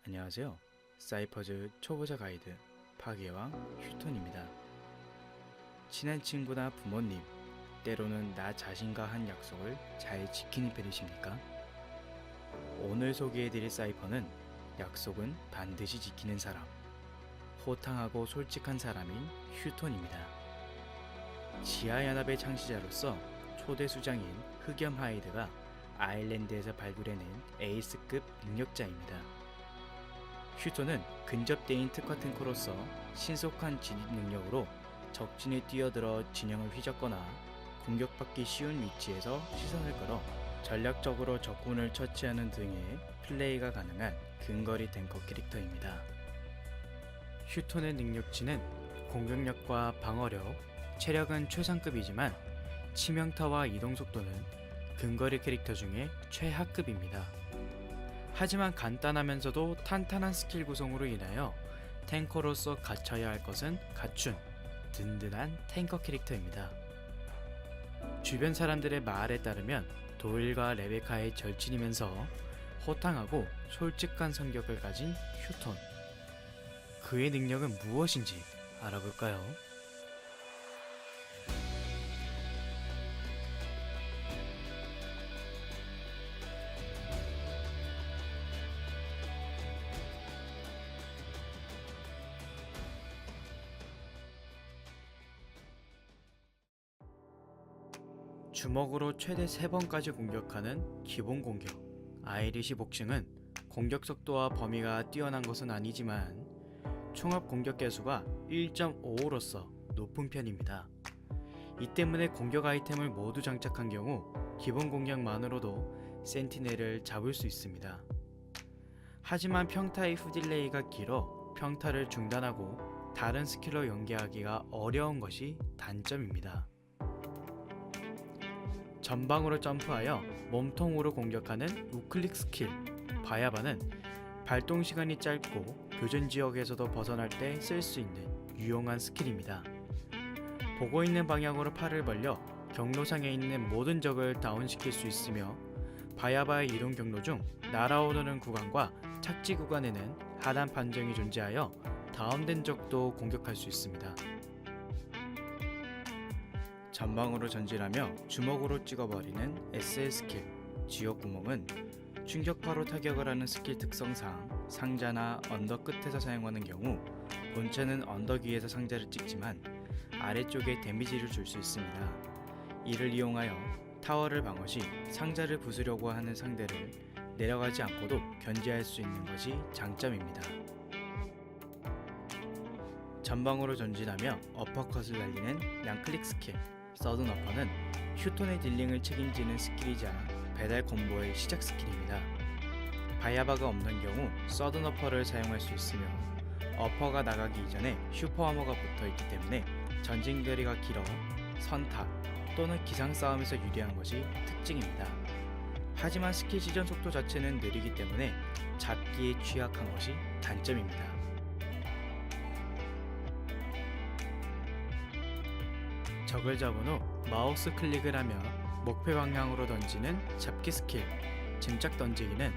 안녕하세요. 사이퍼즈 초보자 가이드 파괴왕 휴톤입니다. 친한 친구나 부모님, 때로는 나 자신과 한 약속을 잘 지키는 편이십니까? 오늘 소개해드릴 사이퍼는 약속은 반드시 지키는 사람, 호탕하고 솔직한 사람인 휴톤입니다. 지하연합의 창시자로서 초대 수장인 흑염 하이드가 아일랜드에서 발굴해낸 에이스급 능력자입니다. 휴톤은 근접대인 특화 탱커로서 신속한 진입 능력으로 적진에 뛰어들어 진영을 휘젓거나 공격받기 쉬운 위치에서 시선을 끌어 전략적으로 적군을 처치하는 등의 플레이가 가능한 근거리 탱커 캐릭터입니다. 휴톤의 능력치는 공격력과 방어력, 체력은 최상급이지만 치명타와 이동속도는 근거리 캐릭터 중에 최하급입니다. 하지만 간단하면서도 탄탄한 스킬 구성으로 인하여 탱커로서 갖춰야 할 것은 갖춘 든든한 탱커 캐릭터입니다. 주변 사람들의 말에 따르면 도일과 레베카의 절친이면서 호탕하고 솔직한 성격을 가진 휴톤. 그의 능력은 무엇인지 알아볼까요? 주먹으로 최대 3번까지 공격하는 기본 공격 아이리시 복싱은 공격 속도와 범위가 뛰어난 것은 아니지만 총합 공격 개수가 1.55로서 높은 편입니다. 이 때문에 공격 아이템을 모두 장착한 경우 기본 공격만으로도 센티넬을 잡을 수 있습니다. 하지만 평타의 후딜레이가 길어 평타를 중단하고 다른 스킬로 연계하기가 어려운 것이 단점입니다. 전방으로 점프하여 몸통으로 공격하는 우클릭 스킬 바야바는 발동 시간이 짧고 교전 지역에서도 벗어날 때 쓸 수 있는 유용한 스킬입니다. 보고 있는 방향으로 팔을 벌려 경로상에 있는 모든 적을 다운시킬 수 있으며 바야바의 이동 경로 중 날아오르는 구간과 착지 구간에는 하단 판정이 존재하여 다운된 적도 공격할 수 있습니다. 전방으로 전진하며 주먹으로 찍어버리는 SL 스킬 지옥구멍은 충격파로 타격을 하는 스킬 특성상 상자나 언덕 끝에서 사용하는 경우 본체는 언덕 위에서 상자를 찍지만 아래쪽에 데미지를 줄 수 있습니다. 이를 이용하여 타워를 방어 시 상자를 부수려고 하는 상대를 내려가지 않고도 견제할 수 있는 것이 장점입니다. 전방으로 전진하며 어퍼컷을 날리는 양클릭 스킬 서든 어퍼는 휴톤의 딜링을 책임지는 스킬이자 배달 콤보의 시작 스킬입니다. 바야바가 없는 경우 서든 어퍼를 사용할 수 있으며 어퍼가 나가기 이전에 슈퍼 아머가 붙어있기 때문에 전진 거리가 길어 선탑 또는 기상 싸움에서 유리한 것이 특징입니다. 하지만 스킬 시전 속도 자체는 느리기 때문에 잡기에 취약한 것이 단점입니다. 적을 잡은 후 마우스 클릭을 하며 목표 방향으로 던지는 잡기 스킬 짐작 던지기는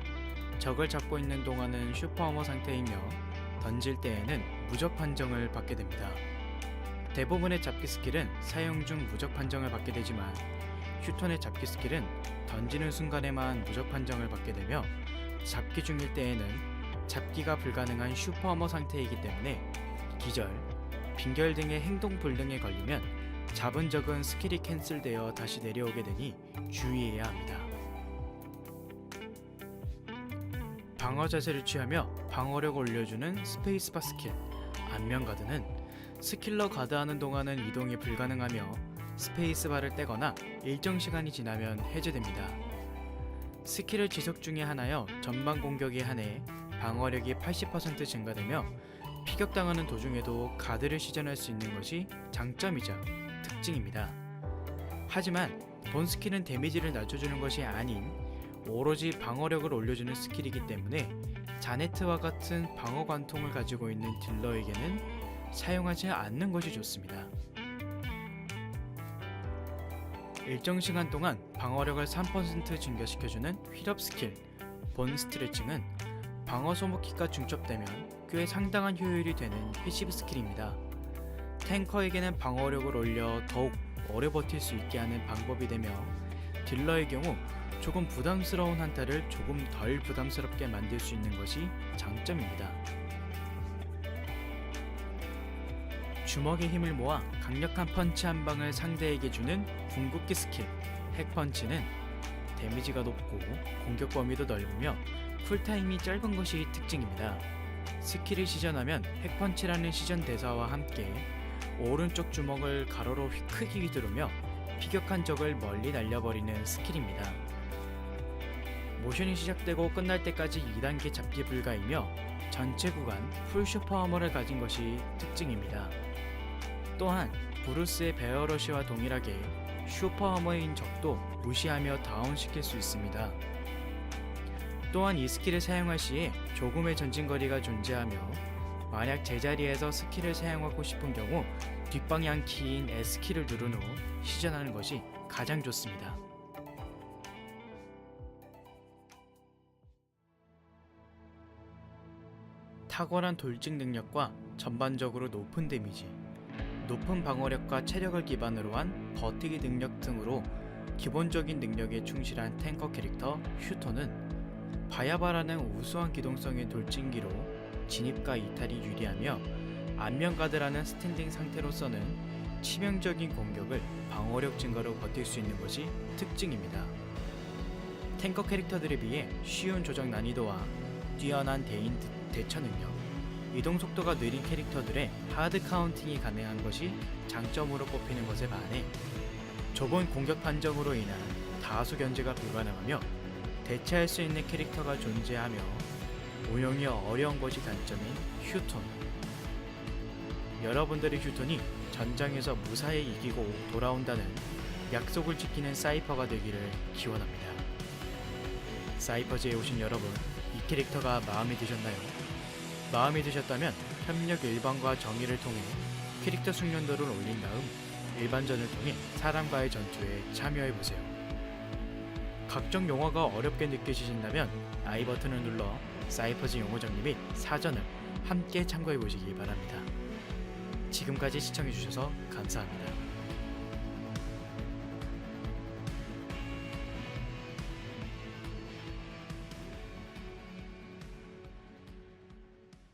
적을 잡고 있는 동안은 슈퍼어머 상태이며 던질 때에는 무적 판정을 받게 됩니다. 대부분의 잡기 스킬은 사용 중 무적 판정을 받게 되지만 휴톤의 잡기 스킬은 던지는 순간에만 무적 판정을 받게 되며 잡기 중일 때에는 잡기가 불가능한 슈퍼어머 상태이기 때문에 기절, 빈결 등의 행동 불능에 걸리면 잡은 적은 스킬이 캔슬되어 다시 내려오게 되니 주의해야 합니다. 방어 자세를 취하며 방어력을 올려주는 스페이스바 스킬 안면가드는 스킬러 가드하는 동안은 이동이 불가능하며 스페이스바를 떼거나 일정 시간이 지나면 해제됩니다. 스킬을 지속 중에 하나여 전방 공격에 한해 방어력이 80% 증가되며 피격당하는 도중에도 가드를 시전할 수 있는 것이 장점이자 특징입니다. 하지만 본 스킬은 데미지를 낮춰주는 것이 아닌 오로지 방어력을 올려주는 스킬이기 때문에 자네트와 같은 방어 관통을 가지고 있는 딜러에게는 사용하지 않는 것이 좋습니다. 일정 시간 동안 방어력을 3% 증가시켜주는 휠업 스킬 본 스트레칭은 방어 소모키가 중첩되면 꽤 상당한 효율이 되는 패시브 스킬입니다. 탱커에게는 방어력을 올려 더욱 오래 버틸 수 있게 하는 방법이 되며 딜러의 경우 조금 부담스러운 한타를 조금 덜 부담스럽게 만들 수 있는 것이 장점입니다. 주먹에 힘을 모아 강력한 펀치 한 방을 상대에게 주는 궁극기 스킬 핵펀치는 데미지가 높고 공격 범위도 넓으며 쿨타임이 짧은 것이 특징입니다. 스킬을 시전하면 핵펀치라는 시전 대사와 함께 오른쪽 주먹을 가로로 크게 휘두르며 피격한 적을 멀리 날려버리는 스킬입니다. 모션이 시작되고 끝날 때까지 2단계 잡기 불가이며 전체 구간 풀 슈퍼하머를 가진 것이 특징입니다. 또한 브루스의 베어러시와 동일하게 슈퍼하머인 적도 무시하며 다운시킬 수 있습니다. 또한 이 스킬을 사용할 시에 조금의 전진거리가 존재하며 만약 제자리에서 스킬을 사용하고 싶은 경우 뒷방향 키인 S키를 누른 후 시전하는 것이 가장 좋습니다. 탁월한 돌진 능력과 전반적으로 높은 데미지, 높은 방어력과 체력을 기반으로 한 버티기 능력 등으로 기본적인 능력에 충실한 탱커 캐릭터 휴톤은 바야바라는 우수한 기동성의 돌진기로 진입과 이탈이 유리하며 안면가드라는 스탠딩 상태로서는 치명적인 공격을 방어력 증가로 버틸 수 있는 것이 특징입니다. 탱커 캐릭터들에 비해 쉬운 조정 난이도와 뛰어난 대처 능력, 이동 속도가 느린 캐릭터들의 하드 카운팅이 가능한 것이 장점으로 꼽히는 것에 반해 좁은 공격 판정으로 인한 다수 견제가 불가능하며 대체할 수 있는 캐릭터가 존재하며 운영이 어려운 것이 단점인 휴톤. 여러분들의 휴톤이 전장에서 무사히 이기고 돌아온다는 약속을 지키는 사이퍼가 되기를 기원합니다. 사이퍼즈에 오신 여러분, 이 캐릭터가 마음에 드셨나요? 마음에 드셨다면 협력 일반과 정의를 통해 캐릭터 숙련도를 올린 다음 일반전을 통해 사람과의 전투에 참여해보세요. 각종 용어가 어렵게 느껴지신다면 I 버튼을 눌러 사이퍼즈 용어 정리 및 사전을 함께 참고해보시기 바랍니다. 지금까지 시청해주셔서 감사합니다.